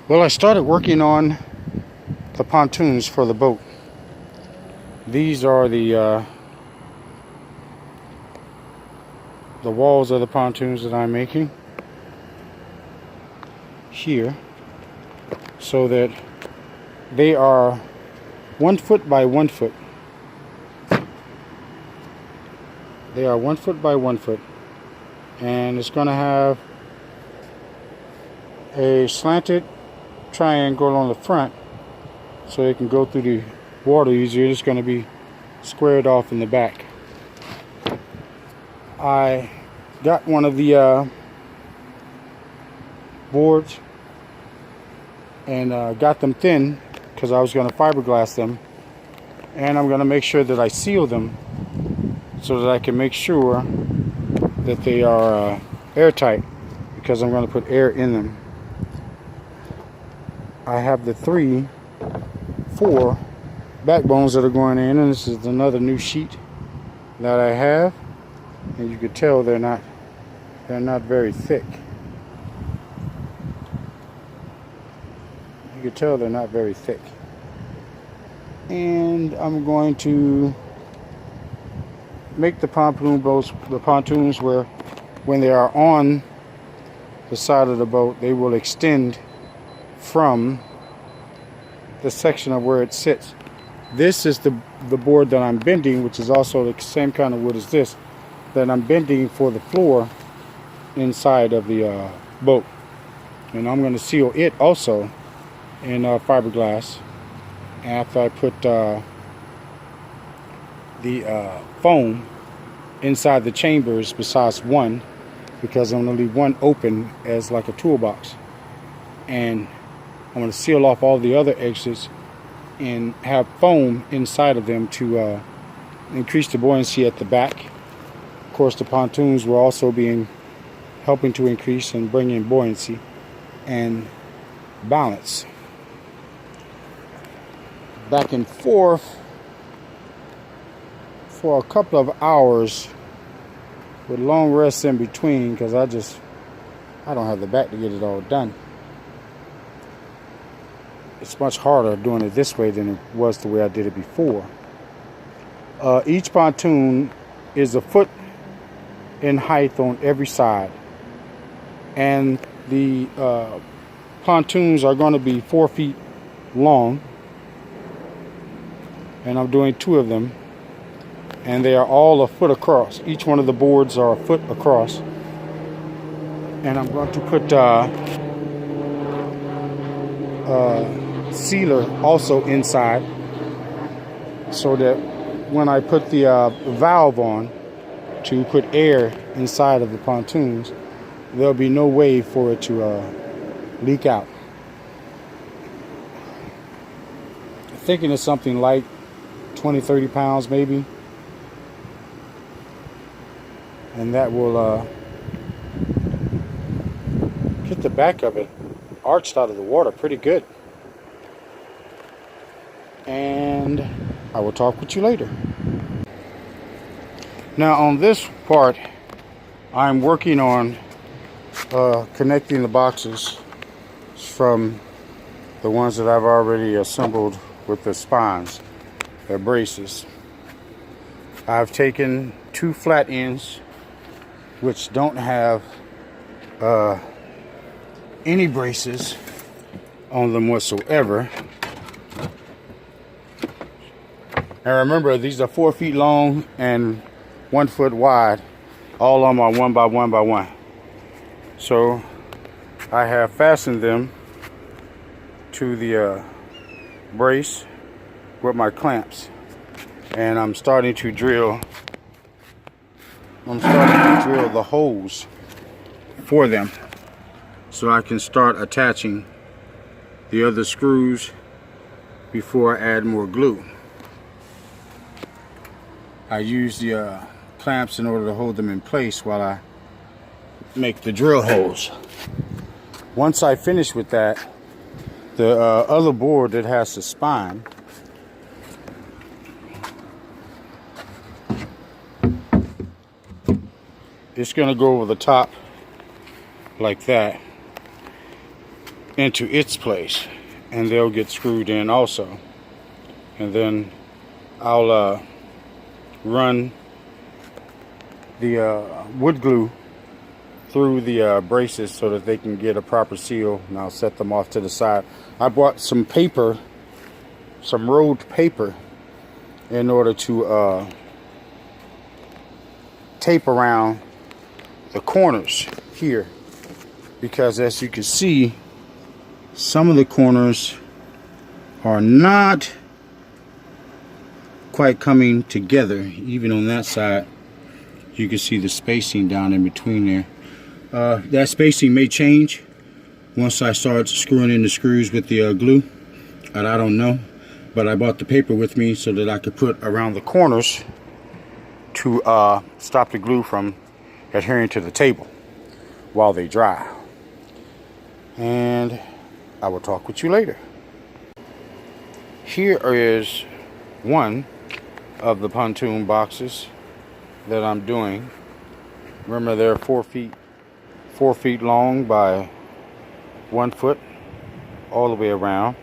Well, I started working on the pontoons for the boat. These are the walls of the pontoons that I'm making here, so that they are 1 foot by 1 foot. They are 1 foot by 1 foot, and it's going to have a slanted triangle on the front so it can go through the water easier. It's going to be squared off in the back. I got one of the boards and got them thin because I was going to fiberglass them, and I'm going to make sure that I seal them so that I can make sure that they are airtight, because I'm going to put air in them. I have the 4 backbones that are going in, and this is another new sheet that I have, and you can tell they're not very thick. You can tell they're not very thick. And I'm going to make the pontoons where when they are on the side of the boat, they will extend from the section of where it sits. This is the board that I'm bending, which is also the same kind of wood as this, that I'm bending for the floor inside of the boat. And I'm going to seal it also in fiberglass after I put the foam inside the chambers besides one, because I'm going to leave one open as like a toolbox, and I'm going to seal off all the other exits and have foam inside of them to increase the buoyancy at the back. Of course, the pontoons will also be helping to increase and bring in buoyancy and balance. Back and forth for a couple of hours with long rests in between, because I don't have the back to get it all done. It's much harder doing it this way than it was the way I did it before. Each pontoon is a foot in height on every side, and the pontoons are going to be 4 feet long, and I'm doing 2 of them, and they are all a foot across. Each one of the boards are a foot across, and I'm going to put sealer also inside, so that when I put the valve on to put air inside of the pontoons, there'll be no way for it to leak out. I'm thinking it's something like 20-30 pounds maybe, and that will get the back of it arched out of the water pretty good. And I will talk with you later. Now on this part, I'm working on connecting the boxes from the ones that I've already assembled with the spines, the braces. I've taken 2 flat ends which don't have any braces on them whatsoever. And remember, these are 4 feet long and 1 foot wide, all on my 1 by 1 by 1. So I have fastened them to the brace with my clamps, and I'm starting to drill the holes for them so I can start attaching the other screws before I add more glue. I use the clamps in order to hold them in place while I make the drill holes. Once I finish with that, the other board that has the spine, it's going to go over the top like that, into its place, and they'll get screwed in also. And then I'll run the wood glue through the braces so that they can get a proper seal, and I'll set them off to the side. I bought some paper, some rolled paper, in order to tape around the corners here, because as you can see, some of the corners are not quite coming together. Even on that side, you can see the spacing down in between there. That spacing may change once I start screwing in the screws with the glue, and I don't know, but I bought the paper with me so that I could put around the corners to stop the glue from adhering to the table while they dry. And I will talk with you later. Here is one of the pontoon boxes that I'm doing. Remember, they're 4 feet long by 1 foot all the way around.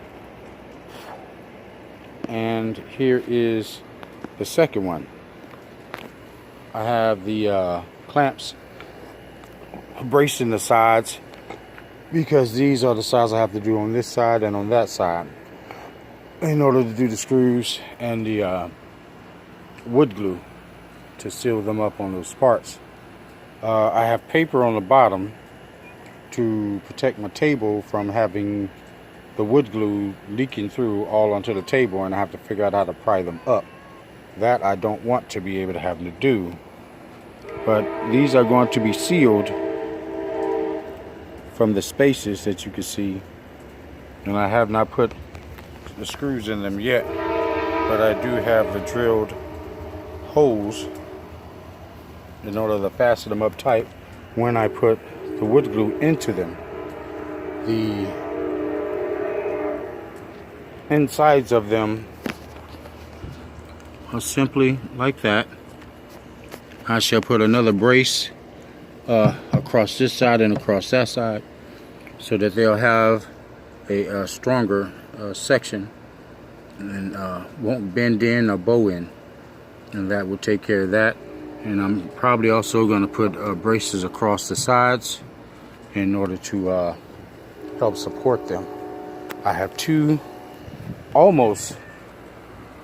And here is the second one. I have the clamps braced in the sides, because these are the sides I have to do on this side and on that side in order to do the screws and the wood glue to seal them up on those parts. I have paper on the bottom to protect my table from having the wood glue leaking through all onto the table, and I have to figure out how to pry them up. That I don't want to be able to have to do. But these are going to be sealed from the spaces that you can see, and I have not put the screws in them yet, but I do have the drilled holes in order to fasten them up tight when I put the wood glue into them. The insides of them are simply like that. I shall put another brace across this side and across that side, so that they'll have a stronger section and won't bend in or bow in, and that will take care of that. And I'm probably also going to put braces across the sides in order to help support them. I have two almost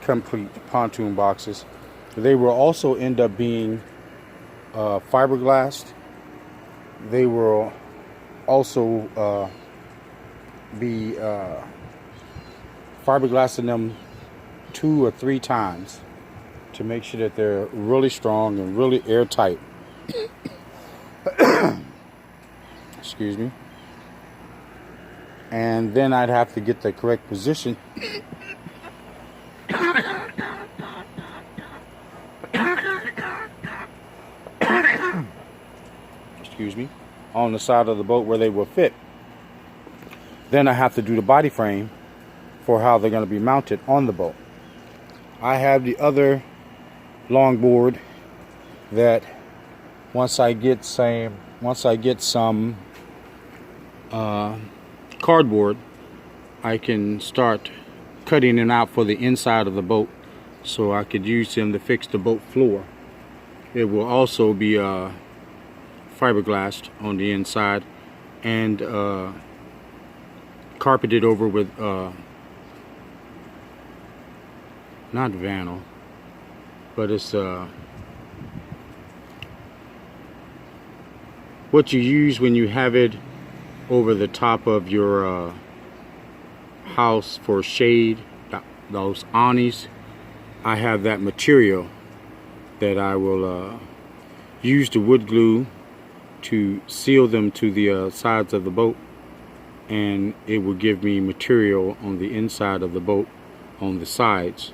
complete pontoon boxes. They will also end up being fiberglassed. They will also be fiberglassing them 2 or 3 times to make sure that they're really strong and really airtight. Excuse me. And then I'd have to get the correct position excuse me, on the side of the boat where they will fit. Then I have to do the body frame for how they're going to be mounted on the boat. I have the other longboard that once I get some cardboard, I can start cutting it out for the inside of the boat, so I could use them to fix the boat floor. It will also be fiberglassed on the inside and carpeted over with not vinyl, but it's what you use when you have it over the top of your house for shade, those awnings. I have that material that I will use the wood glue to seal them to the sides of the boat, and it will give me material on the inside of the boat on the sides,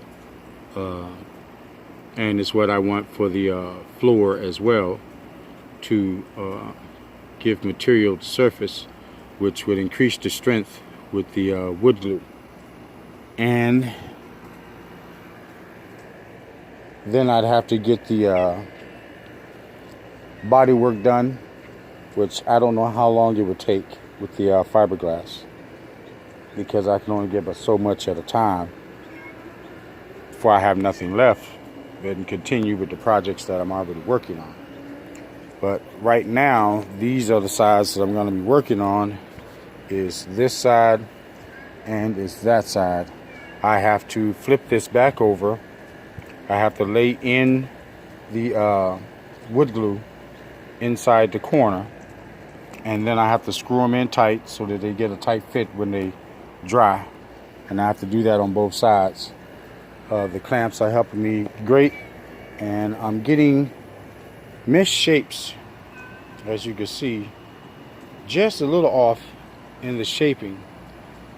and it's what I want for the floor as well, to give material to surface, which would increase the strength with the wood glue. And then I'd have to get the body work done, which I don't know how long it would take with the fiberglass. because I can only get but so much at a time before I have nothing left and continue with the projects that I'm already working on. But right now, these are the sides that I'm going to be working on. Is this side and is that side. I have to flip this back over. I have to lay in the wood glue inside the corner, and then I have to screw them in tight so that they get a tight fit when they dry, and I have to do that on both sides. The clamps are helping me great, and I'm getting mesh shapes, as you can see, just a little off in the shaping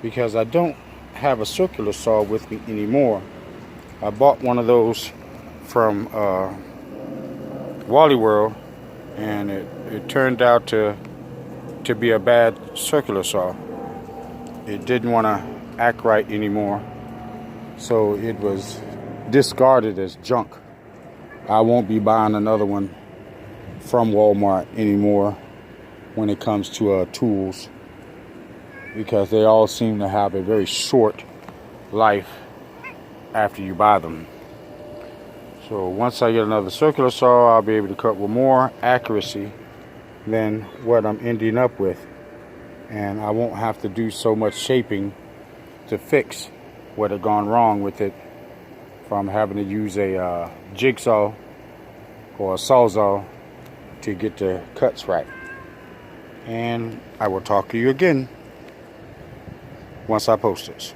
because I don't have a circular saw with me anymore. I bought one of those from Wally World, and it turned out to be a bad circular saw. It didn't want to act right anymore, so it was discarded as junk. I won't be buying another one from Walmart anymore when it comes to tools, because they all seem to have a very short life after you buy them. So once I get another circular saw, I'll be able to cut with more accuracy than what I'm ending up with, and I won't have to do so much shaping to fix what had gone wrong with it from having to use a jigsaw or a sawzall to get the cuts right. And I will talk to you again once I post this.